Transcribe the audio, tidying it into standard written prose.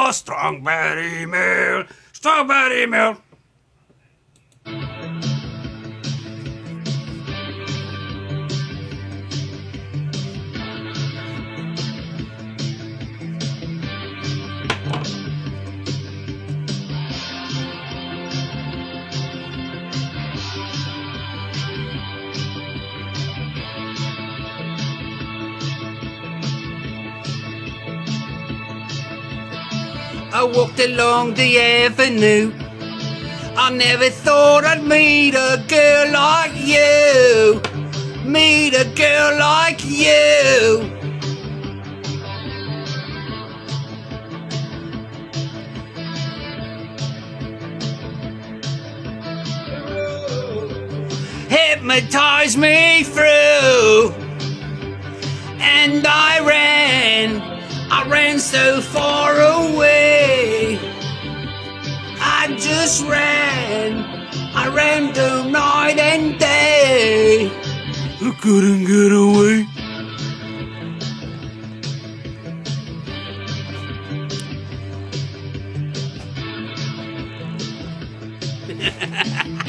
Oh, strawberry milk, strawberry milk. I walked along the avenue. I never thought I'd meet a girl like you. Meet a girl like you. Hypnotized me through, and I ran so far away. I just ran, I ran through night and day. I couldn't get away.